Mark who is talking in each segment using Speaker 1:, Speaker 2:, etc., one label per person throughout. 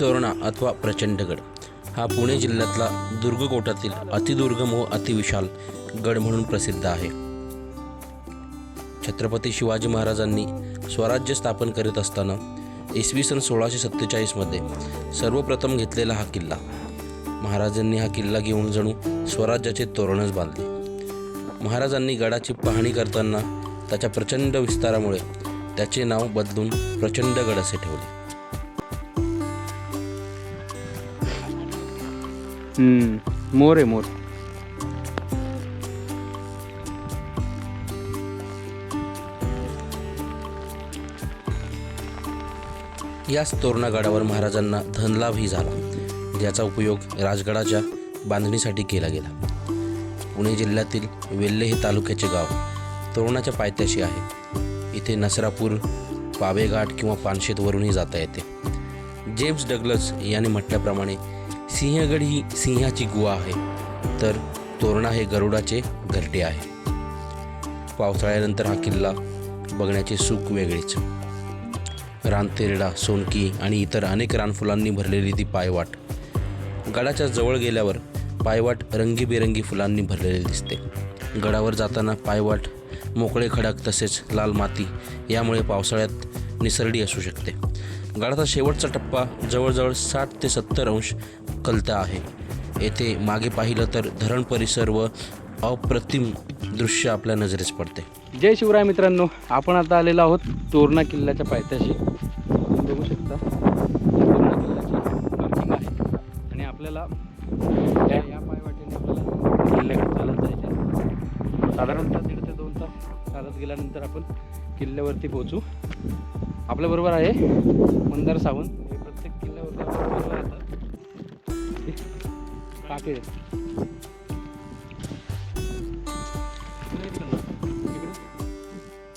Speaker 1: तोरणा अथवा प्रचंडगड हा पुणे जिल्ह्यातला दुर्गकोटातील अतिदुर्गम व अतिविशाल गड म्हणून प्रसिद्ध आहे. छत्रपती शिवाजी महाराजांनी स्वराज्य स्थापन करीत असताना इसवी सन 1647 मध्ये सर्वप्रथम घेतलेला हा किल्ला. महाराजांनी हा किल्ला घेऊन जणू स्वराज्याचे तोरणच बांधले. महाराजांनी गडाची पाहणी करताना त्याच्या प्रचंड विस्तारामुळे त्याचे नाव बदलून प्रचंडगड असे ठेवले.
Speaker 2: मोर आहे मोर.
Speaker 1: याच तोरणागडावर महाराजांना धनलाभही झाला, ज्याचा उपयोग राजगडाच्या बांधणीसाठी केला गेला. पुणे जिल्ह्यातील वेल्हे हे तालुक्याचे गाव तोरणाच्या पायथ्याशी आहे. इथे नसरापूर, पावेघाट किंवा पानशेतवरूनही जाता येते. जेम्स डग्लस याने म्हटल्याप्रमाणे सिंहगड ही सिंहाची गुहा आहे, तर तोरणा हे गरुडाचे घरटे आहे. पावसाळ्यानंतर हा किल्ला बघण्याचे सुख वेगळेच. रानतेरडा, सोनकी आणि इतर अनेक रानफुलांनी भरलेली ती पायवाट. गडाच्या जवळ गेल्यावर पायवाट रंगीबेरंगी फुलांनी भरलेली दिसते. गडावर जाताना पायवाट मोकळे खडक तसेच लाल माती यामुळे पावसाळ्यात निसरडी असू शकते. गडाचा शेवटचा टप्पा जवळजवळ 60 ते 70 अंश कलता आहे. येथे मागे पाहिलं तर धरण परिसर व अप्रतिम दृश्य आपल्या नजरेस पडते.
Speaker 2: जय शिवराय मित्रांनो, आपण आता आलेलो आहोत तोरणा किल्ल्याच्या पायथ्याशी. बघू शकता तोरणा किल्ल्याची मार्किंग आहे आणि आपल्याला या पायवाटेने आपल्याला किल्ल्याकडे चालत जायचे. साधारणतः 1.5 ते 2 तास चालत गेल्यानंतर आपण किल्ल्यावरती पोहोचू. आपल्याबरोबर आहे मंदार सावंत. हे प्रत्येक किल्ल्यावरती आपण राहतात काके.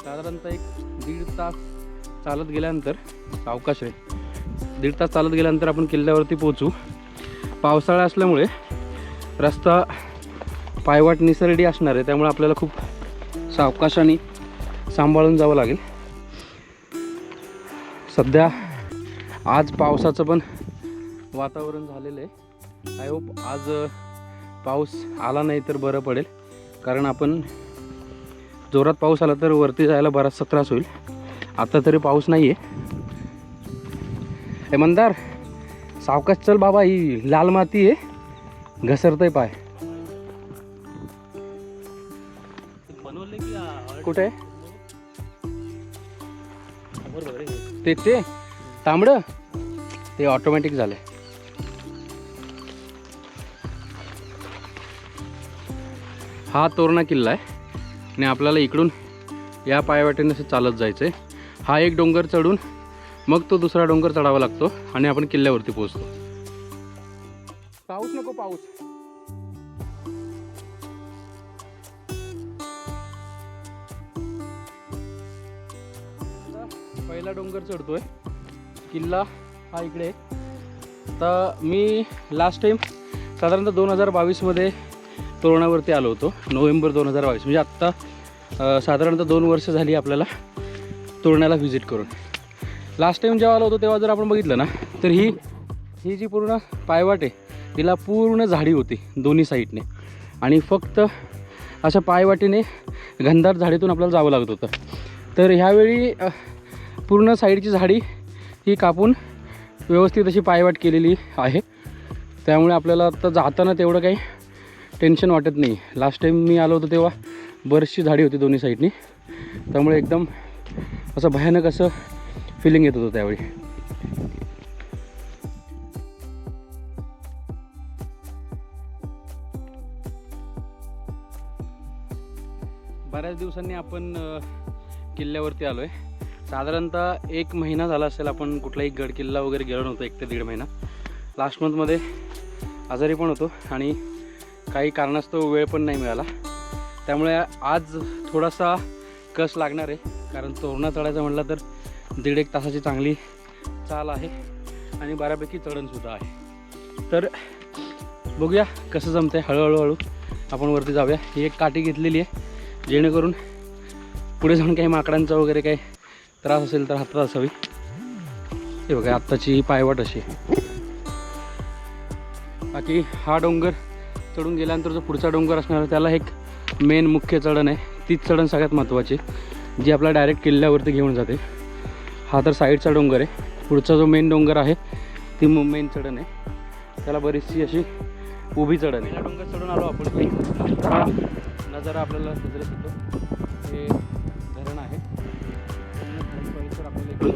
Speaker 2: साधारणतः 1.5 तास चालत गेल्यानंतर सावकाश आहे. 1.5 तास चालत गेल्यानंतर आपण किल्ल्यावरती पोहोचू. पावसाळा असल्यामुळे रस्ता पायवाट निसरडी असणार आहे, त्यामुळे आपल्याला खूप सावकाशाने सांभाळून जावं लागेल. सध्या आज पावसाचं पण वातावरण झालेलं आहे. आय होप आज पाऊस आला नाही तर बरं पडेल, कारण आपण जोरात पाऊस आला तर वरती जायला बराचसा त्रास होईल. आता तरी पाऊस नाही आहे. हे मंदार सावकाश चल बाबा, ही लाल माती आहे, घसरतंय पाय. कुठे आहे ते तांबडं? ते ऑटोमॅटिक झालं. हा तोरणा किल्ला आहे आणि आपल्याला इकडून या पायवाटेने असं चालत जायचं आहे. हा एक डोंगर चढून मग तो दुसरा डोंगर चढावा लागतो आणि आपण किल्ल्यावरती पोहोचतो. पाऊस नको, पाऊस. पहिला डोंगर चढतोय. किल्ला हा इकडे आहे. आता मी लास्ट टाईम साधारणतः 2022 मध्ये तोरणावरती आलो होतो. नोव्हेंबर 2022, म्हणजे आत्ता साधारणतः 2 वर्ष झाली आपल्याला तोरण्याला व्हिजिट करून. लास्ट टाईम जेव्हा आलो होतो तेव्हा जर आपण बघितलं ना, तर ही जी पूर्ण पायवाट आहे तिला पूर्ण झाडी होती दोन्ही साईडने, आणि फक्त अशा पायवाटेने घनदाट झाडीतून आपल्याला जावं लागत होतं. तर ह्यावेळी पूर्ण साईडची झाडी ही कापून व्यवस्थित अशी पायवाट केलेली आहे, त्यामुळे आपल्याला आता जाताना तेवढं काही टेन्शन वाटत नाही. लास्ट टाईम मी आलो होतो तेव्हा बरीचशी झाडी होती दोन्ही साईडनी, त्यामुळे एकदम असं भयानक असं फिलिंग येत होतं त्यावेळी. बऱ्याच दिवसांनी आपण किल्ल्यावरती आलो आहे. साधारणतः 1 महिना झाला असेल आपण कुठलाही गड किल्ला वगैरे गेलो नव्हतो. 1 ते 1.5 महिना. लास्ट मंथमध्ये आजारी पण होतो आणि काही कारणास्तव वेळ पण नाही मिळाला, त्यामुळे आज थोडासा कस लागणार आहे. कारण तोरणा चढायचा म्हटलं तर 1.5 तासाची चांगली चाल आहे आणि बऱ्यापैकी चढणसुद्धा आहे. तर बघूया कसं जमतं आहे. हळूहळू आपण वरती जाऊया. ही एक काठी घेतलेली आहे, जेणेकरून पुढे जाऊन काही माकडांचा वगैरे काही त्रास असेल तर हातात असावी. हे बघा आत्ताची पायवाट अशी. बाकी हा डोंगर चढून गेल्यानंतर जो पुढचा डोंगर असणार आहे त्याला एक मेन मुख्य चढण आहे. तीच चढण सगळ्यात महत्त्वाची जी आपला डायरेक्ट किल्ल्यावरती घेऊन जाते. हा तर साईडचा डोंगर आहे. पुढचा जो मेन डोंगर आहे ती मेन चढण आहे. त्याला बरीचशी अशी उभी चढण आहे. डोंगर चढून आलो आपण की हा नजारा आपल्याला नजरेत येतो. हे धरण आहे. परिसर आपल्याला इकडे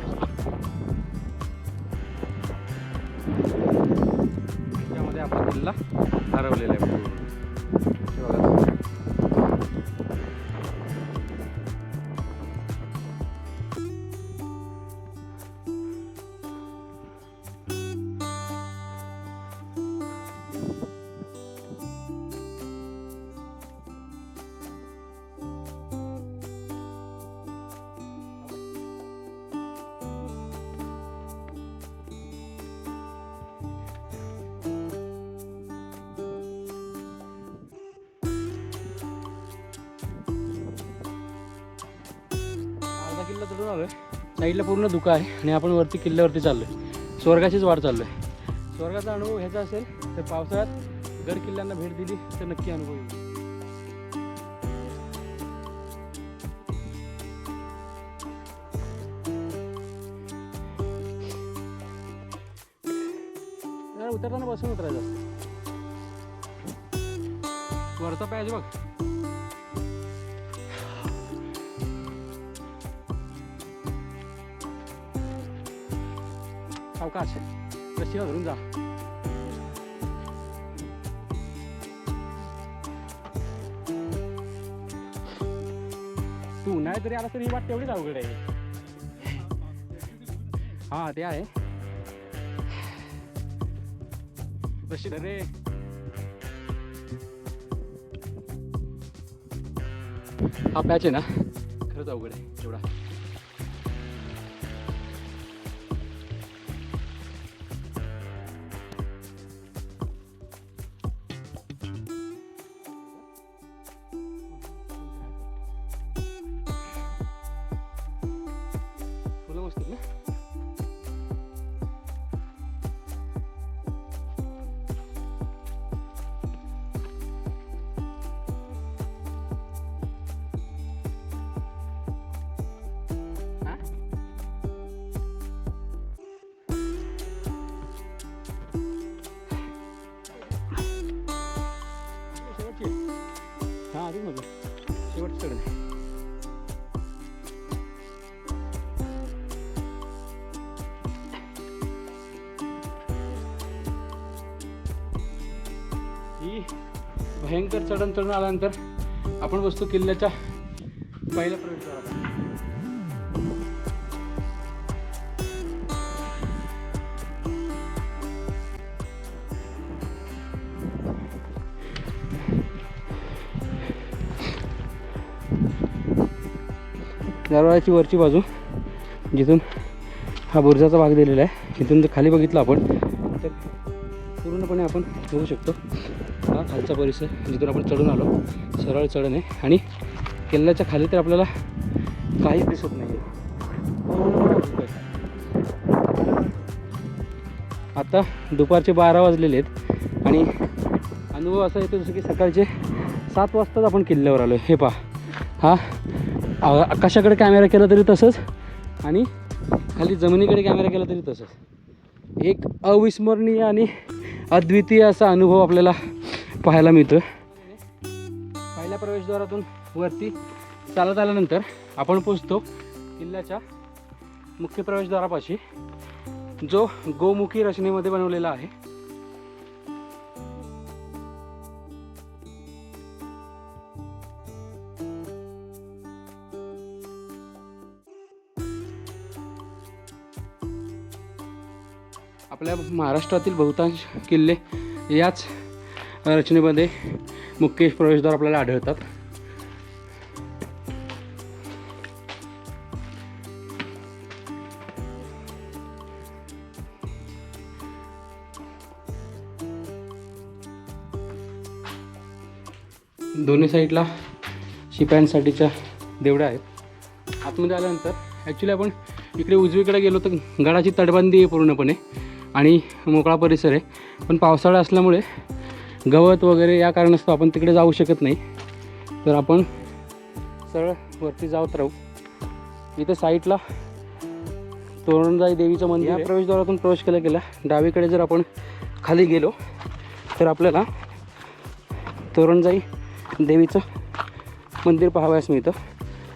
Speaker 2: त्यामध्ये आपला किल्ला हरवलेला आहे. किल्ला चढून आलोय. साईडला पूर्ण धुकं आहे आणि आपण वरती किल्ल्यावरती चाललोय. स्वर्गाचीच वाट चाललोय. स्वर्गाचा अनुभव ह्याचा असेल तर पावसाळ्यात गड किल्ल्यांना भेट दिली तर नक्की अनुभव येईल. उतरताना बसून उतरायचं. वरचा पाहिजे बघ. सावकाश रस्सीला धरून जा. तू नाही तरी आला तरी ही वाट तेवढीच अवघड आहे. हा ते आहे. रस्सी धर रे. हा पॅच आहे ना खरंच अवघड आहे एवढा. फुलं बसतात ना. हा तेच नको शेवटचं चढण आहे. ही भयंकर चढण चढून आल्यानंतर आपण बसतो किल्ल्याच्या पहिल्या प्रवेशद्वारात. दरवाजाची वरची बाजू जिथून हा बुर्जाचा भाग दिलेला आहे. इथून जर खाली बघितलं आपण तर पूर्णपणे आपण बघू शकतो हा खालचा परिसर जिथून आपण चढून आलो. सरळ चढण आहे आणि किल्ल्याच्या खाली तर आपल्याला काहीच दिसत नाही आहे. आता दुपारचे 12 वाजलेले आहेत आणि अनुभव असा येतो जसं की सकाळचे 7 वाजताच आपण किल्ल्यावर आलो आहे. हे पहा हा आकाशाकडे कॅमेरा केला तरी तसंच आणि खाली जमिनीकडे कॅमेरा केला तरी तसंच. एक अविस्मरणीय आणि अद्वितीय असा अनुभव आपल्याला पाहायला मिळतो. पहिल्या प्रवेशद्वारातून वरती चालत आल्यानंतर आपण पोचतो किल्ल्याच्या मुख्य प्रवेशद्वारापाशी जो गोमुखी रचनेमध्ये बनवलेला आहे. आपल्या महाराष्ट्रातील बहुतांश किल्ले याच रचनेमध्ये मुख्य प्रवेशद्वार आपल्याला आढळतात. दोन्ही साईडला शिपायांसाठीच्या देवड्या आहेत. आतमध्ये आल्यानंतर ॲक्च्युली आपण इकडे उजवीकडे गेलो तर गडाची तटबंदी आहे पूर्णपणे. आणि मोकळा परिसर आहे. पण पावसाळा असल्यामुळे गवत वगैरे या कारणास्तव आपण तिकडे जाऊ शकत नाही. तर आपण सरळ वरती जात राहू. इथे साईडला तोरणजाई देवीचं मंदिर, या प्रवेशद्वारातून प्रवेश केला डावीकडे जर आपण खाली गेलो तर आपल्याला तोरणजाई देवीचं मंदिर पाहावयास मिळतं.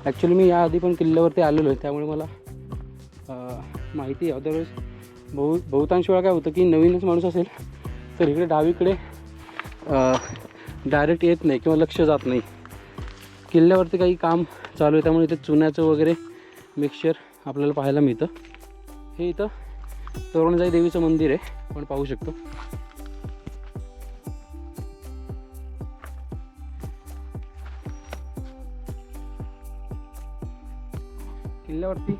Speaker 2: ॲक्च्युली मी याआधी पण किल्ल्यावरती आलेलो आहे, त्यामुळे मला माहिती आहे. अदरवाईज बहुतांश वेळा काय होतं की नवीनच माणूस असेल तर इकडे डावीकडे डायरेक्ट येत नाही किंवा लक्ष जात नाही. किल्ल्यावरती काही काम चालू आहे, त्यामुळे इथे चुन्याचं वगैरे मिक्सचर आपल्याला पाहायला मिळतं. हे इथं तोरणजाई देवीचं मंदिर आहे, आपण पाहू शकतो. किल्ल्यावरती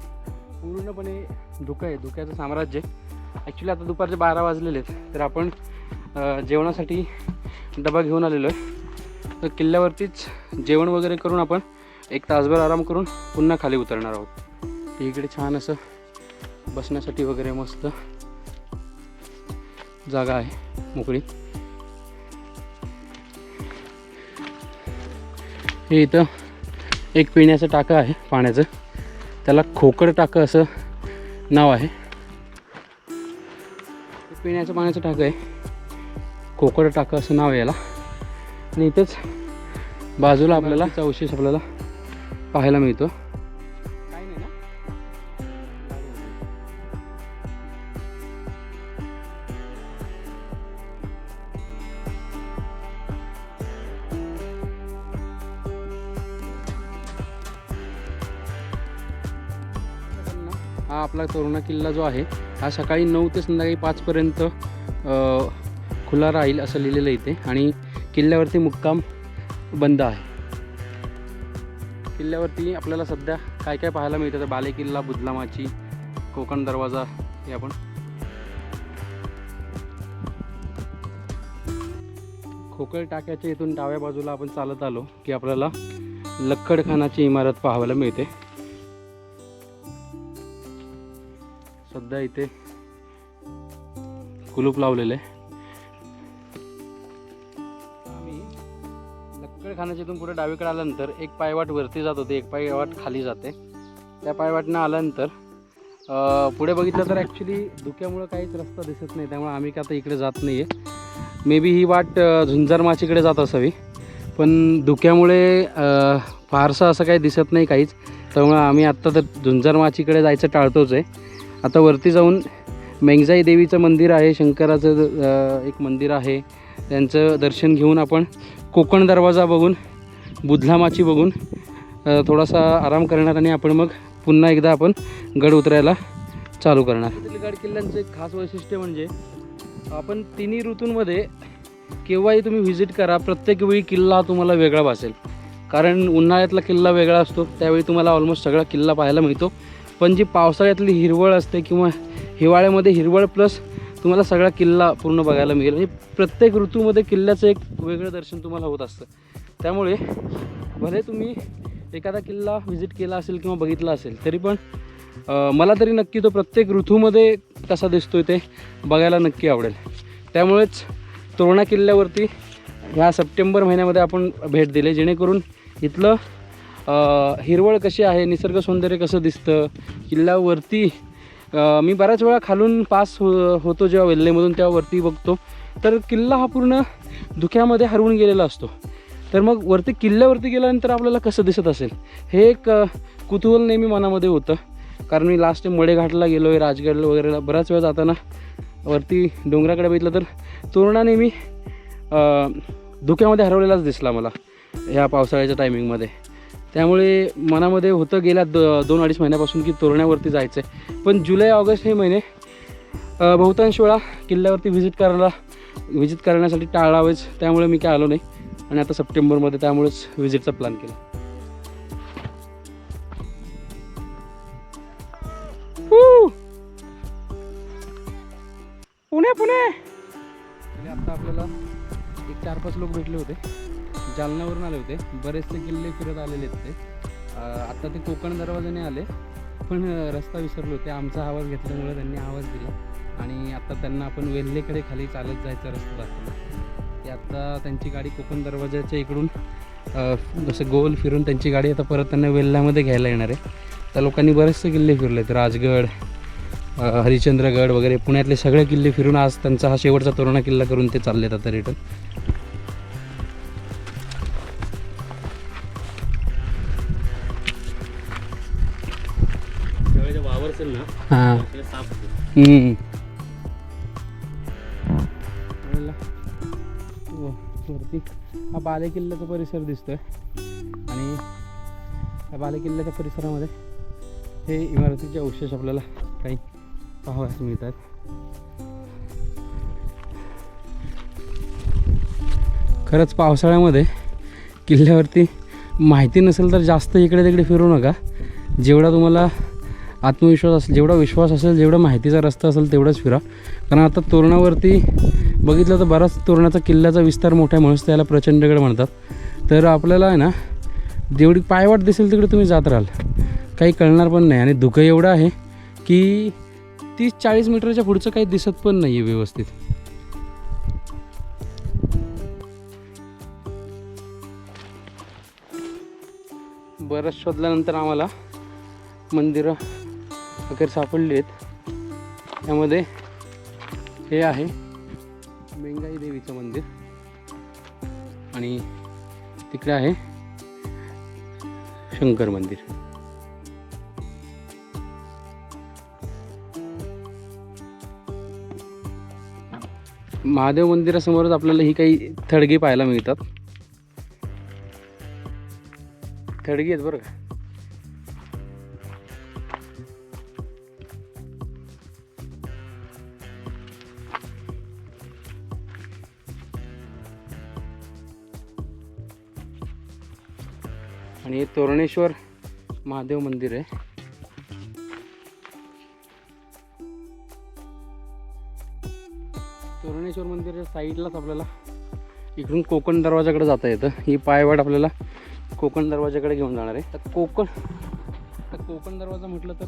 Speaker 2: पूर्णपणे धुकं आहे, धुक्याचं साम्राज्य. ॲक्च्युली आता दुपारचे 12 वाजलेले आहेत, तर आपण जेवणासाठी डबा घेऊन आलेलो आहे. तर किल्ल्यावरतीच जेवण वगैरे करून आपण 1 तासभर आराम करून पुन्हा खाली उतरणार आहोत. इकडे छान असं बसण्यासाठी वगैरे मस्त जागा आहे मोकळी. हे इथं एक पिण्याचं टाकं आहे पाण्याचं, त्याला खोकड टाकं असं नाव आहे. पिण्याचं पाण्याचं टाकं आहे, खोकड टाकं असं नाव आहे याला. आणि इथंच बाजूला आपल्याला अवशेष आपल्याला पाहायला मिळतो. काही नाही ना. हा आपला तोरणा किल्ला जो आहे हा सकाळी 9 ते संध्याकाळी 5 पर्यंत खुला राहील असं लिहिलेलं इथे. आणि किल्ल्यावरती मुक्काम बंद आहे. किल्ल्यावरती आपल्याला सध्या काय काय पाहायला मिळतं तर बालेकिल्ला, बुदलामाची, कोकण दरवाजा. हे आपण खोकळ टाक्याच्या इथून डाव्या बाजूला आपण चालत आलो की आपल्याला लक्कडखानाची इमारत पाहायला मिळते. सध्या इथे कुलूप लावलेलं आहे. आम्ही लक्कडखानाच्या इथून पुढे डावीकडे आल्यानंतर एक पायवाट वरती जात होते, एक पायवाट खाली जाते. त्या पायवाटनं आल्यानंतर पुढे बघितलं तर ॲक्च्युली धुक्यामुळं काहीच रस्ता दिसत नाही, त्यामुळे आम्ही का आता इकडे जात नाही आहे. मे बी ही वाट झुंजारमाचीकडे जात असावी, पण धुक्यामुळे फारसं असं काही दिसत नाही काहीच, त्यामुळं आम्ही आत्ता तर झुंजारमाचीकडे जायचं टाळतोच आहे. आता वरती जाऊन मेंगजाई देवीचं मंदिर आहे, शंकराचं एक मंदिर आहे, त्यांचं दर्शन घेऊन आपण कोकण दरवाजा बघून, बुदलामाची बघून थोडासा आराम करणार आणि आपण मग पुन्हा एकदा आपण गड उतरायला चालू करणार. गड किल्ल्यांचं एक खास वैशिष्ट्य म्हणजे आपण तिन्ही ऋतूंमध्ये केव्हाही तुम्ही व्हिजिट करा, प्रत्येक वेळी किल्ला तुम्हाला वेगळा भासेल. कारण उन्हाळ्यातला किल्ला वेगळा असतो, त्यावेळी तुम्हाला ऑलमोस्ट सगळा किल्ला पाहायला मिळतो. पण जी पावसाळ्यातली हिरवळ असते किंवा हिवाळ्यामध्ये हिरवळ प्लस तुम्हाला सगळा किल्ला पूर्ण बघायला मिळेल. म्हणजे प्रत्येक ऋतूमध्ये किल्ल्याचं एक वेगळं दर्शन तुम्हाला होत असतं. त्यामुळे भले तुम्ही एखादा किल्ला व्हिजिट केला असेल किंवा बघितला असेल तरी पण मला तरी नक्की तो प्रत्येक ऋतूमध्ये कसा दिसतोय ते बघायला नक्की आवडेल. त्यामुळेच तोरणा किल्ल्यावरती ह्या सप्टेंबर महिन्यामध्ये आपण भेट दिली, जेणेकरून इथलं हिरवळ कशी आहे, निसर्ग सौंदर्य कसं दिसतं किल्ल्यावरती. मी बऱ्याच वेळा खालून पास होतो जेव्हा वेल्हेमधून, तेव्हा वरती बघतो तर किल्ला हा पूर्ण धुक्यामध्ये हरवून गेलेला असतो. तर मग वरती किल्ल्यावरती गेल्यानंतर आपल्याला कसं दिसत असेल हे एक कुतूहल नेहमी मनामध्ये होतं. कारण मी लास्ट टाईम मडेघाटला गेलो आहे, राजगडला वगैरे बऱ्याच वेळा जाताना वरती डोंगराकडे बघितलं तर तोरणा नेहमी धुक्यामध्ये हरवलेलाच दिसला मला ह्या पावसाळ्याच्या टायमिंगमध्ये. त्यामुळे मनामध्ये होतं गेल्या 2-2.5 महिन्यापासून की तोरण्यावरती जायचं आहे. पण जुलै ऑगस्ट हे महिने बहुतांश वेळा किल्ल्यावरती व्हिजिट करण्यासाठी टाळावेच, त्यामुळे मी काय आलो नाही. आणि आता सप्टेंबरमध्ये त्यामुळेच व्हिजिटचा प्लॅन केला. पुणे आता आपल्याला एक 4-5 लोक भेटले होते, जालन्यावरून आले होते. बरेचसे किल्ले फिरत आलेले आहेत ते. आत्ता ते कोकण दरवाजाने आले, पण रस्ता विसरले होते. आमचा आवाज घेतल्यामुळे त्यांनी आवाज दिला. आणि आता त्यांना आपण वेल्हेकडे खाली चालत जायचा रस्ता दाखवला. ते आता त्यांची गाडी कोकण दरवाजाच्या इकडून जसं गोल फिरून त्यांची गाडी आता परत त्यांना वेल्ह्यामध्ये घ्यायला येणार आहे. त्या लोकांनी बरेचसे किल्ले फिरले आहेत, राजगड, हरिश्चंद्रगड वगैरे पुण्यातले सगळे किल्ले फिरून आज त्यांचा हा शेवटचा तोरणा किल्ला करून ते चाललेत आता रिटर्न.
Speaker 3: वावर असेल ना
Speaker 2: हां
Speaker 3: साफ
Speaker 2: वरती हा बाले किल्ल्याचा परिसर दिसतोय आणि या बाले किल्ल्याच्या परिसरामध्ये हे इमारतीचे अवशेष आपल्याला काही पाहावयास मिळतात. खरंच पावसाळ्यामध्ये किल्ल्यावरती माहिती नसेल तर जास्त इकडे तिकडे फिरू नका. जेवढा तुम्हाला आत्मविश्वास असेल, जेवढा विश्वास असेल, जेवढा माहितीचा रस्ता असेल तेवढंच फिरा. कारण आता तोरणावरती बघितलं तर बराच तोरणाचा किल्ल्याचा विस्तार मोठा आहे, म्हणून त्याला प्रचंडगड म्हणतात. तर आपल्याला आहे ना जेवढी पायवाट दिसेल तिकडे तुम्ही जात राहाल, काही कळणार पण नाही. आणि धुकं एवढं आहे की 30-40 मीटरच्या पुढचं काही दिसत पण नाही आहे व्यवस्थित. बरंच शोधल्यानंतर आम्हाला मंदिरं अखेर सापडली आहेत. त्यामध्ये हे आहे मेंगाई देवीचं मंदिर आणि तिकडे आहे शंकर मंदिर. महादेव मंदिरासमोरच आपल्याला ही काही थडगी पाहायला मिळतात. थडगी आहेत बरं का. आणि हे तोरणेश्वर महादेव मंदिर आहे. तोरणेश्वर मंदिर साईडलाच आपल्याला इकडून कोकण दरवाजाकडे जाता येतं. ही पायवाट आपल्याला कोकण दरवाजाकडे घेऊन जाणार आहे. तर कोकण दरवाजा म्हटलं तर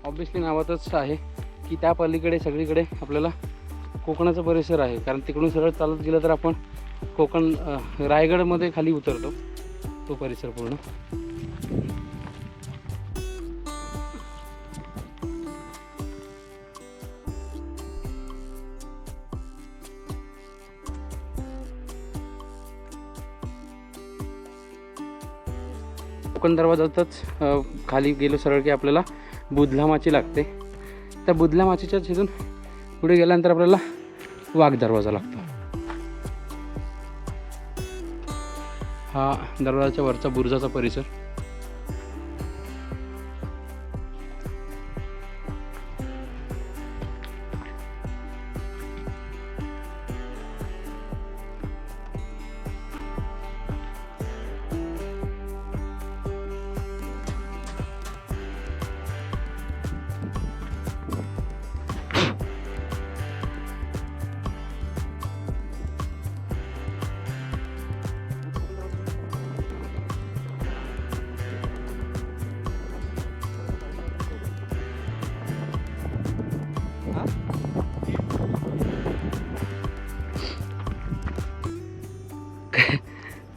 Speaker 2: ऑब्विसली नावातच आहे की त्या पलीकडे सगळीकडे आपल्याला कोकणाचा परिसर आहे. कारण तिकडून सरळ चालत गेलं तर आपण कोकण रायगडमध्ये खाली उतरतो तो परिसर पूर्ण. कोकण दरवाजातच खाली गेलो सरळ की आपल्याला बुधला माची लागते. त्या बुधला माचीच्या तिथून पुढे गेल्यानंतर आपल्याला वाघ दरवाजा लागतो. हा दरवाजाच्या वरचा बुरुजाचा परिसर.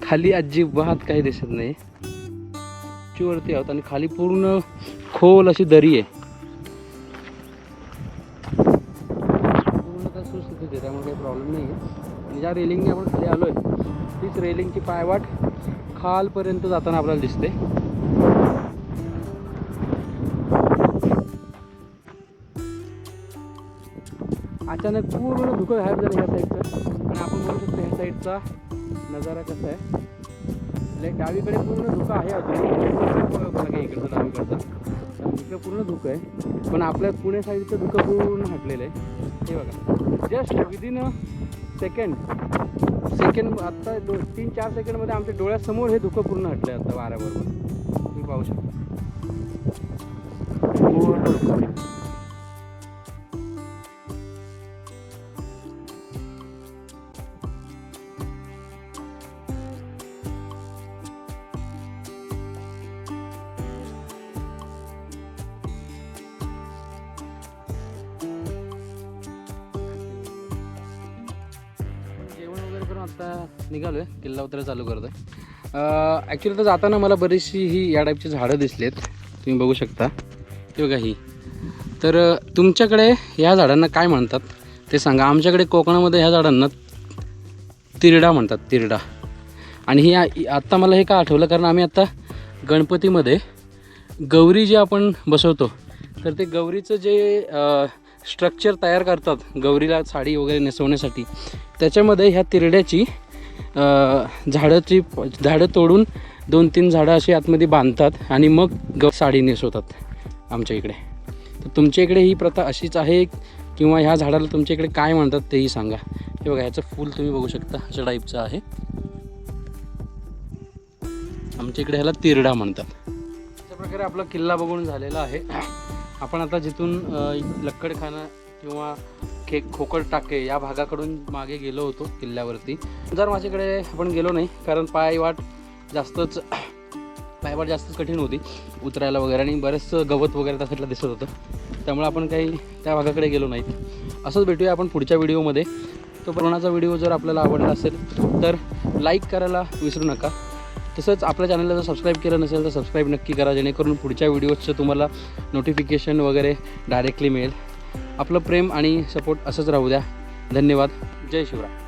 Speaker 2: खाली अजिबात काही दिसत नाही. वरती आहोत आणि खाली पूर्ण खोल अशी दरी आहे. पूर्ण सुस्थितीत आहे, त्यामुळे काही प्रॉब्लेम नाही आहे. आणि ज्या रेलिंगने आपण खाली आलोय तीच रेलिंगची पायवाट खालपर्यंत जाताना आपल्याला दिसते. अचानक पूर्ण धुकं गायब झालं ह्या साईडचं. आणि आपण बघू शकतो ह्या साईडचा नजारा कसा आहे. डावीकडे पूर्ण धुकं आहे अजून बघा इकडचं डावीकडचं इकडे पूर्ण धुकं आहे. पण आपल्या पुणे साईडचं धुकं पूर्ण हटलेलं आहे. हे बघा जस्ट विदिन अ सेकंड आत्ता 3-4 सेकंडमध्ये आमच्या डोळ्यासमोर हे धुकं पूर्ण हटलं आहे. आता वाऱ्याबरोबर तुम्ही पाहू शकता पूर्ण. वरून आता निघालो आहे, किल्ला उतरायला चालू करतो आहे. ॲक्च्युली तर जाताना मला बरीचशी ही या टाईपची झाडं दिसलेत, तुम्ही बघू शकता. ते बघा ही. तर तुमच्याकडे ह्या झाडांना काय म्हणतात ते सांगा. आमच्याकडे कोकणामध्ये ह्या झाडांना तिरडा म्हणतात, तिरडा. आणि ही आत्ता मला हे का आठवलं, कारण आम्ही आत्ता गणपतीमध्ये गौरी जे आपण बसवतो, तर ते गौरीचं जे स्ट्रक्चर तयार करतात गौरीला साडी वगैरे नेसवण्यासाठी, त्याच्यामध्ये ह्या तिरड्याची झाडं तोडून 2-3 झाडं अशी आतमध्ये बांधतात आणि मग साडी नेसवतात आमच्या इकडे. तर तुमच्या इकडे ही प्रथा अशीच आहे किंवा ह्या झाडाला तुमच्या इकडे काय म्हणतात तेही सांगा. हे बघा, ह्याचं फूल तुम्ही बघू शकता, अशा टाईपचं आहे. आमच्या इकडे ह्याला तिरडा म्हणतात. अशा प्रकारे आपला किल्ला बघून झालेला आहे. आपण आता जिथून लक्कडखाना किंवा खोकड टाके या भागाकडून मागे गेलो होतो किल्ल्यावरती, जर माझ्याकडे आपण गेलो नाही, कारण पायवाट जास्तच कठीण होती उतरायला वगैरे, आणि बरेचसं गवत वगैरे त्या साईडला दिसत होतं, त्यामुळे आपण काही त्या भागाकडे गेलो नाहीत. असंच भेटूया आपण पुढच्या व्हिडिओमध्ये. तो पुराणाचा व्हिडिओ जर आपल्याला आवडला असेल तर लाईक करायला विसरू नका. तसंच आपल्या चॅनलला जर सबस्क्राईब केलं नसेल तर सबस्क्राईब नक्की करा, जेणेकरून पुढच्या व्हिडिओजचं तुम्हाला नोटिफिकेशन वगैरे डायरेक्टली मिळेल. आपलं प्रेम आणि सपोर्ट असंच राहू द्या. धन्यवाद. जय शिवराय.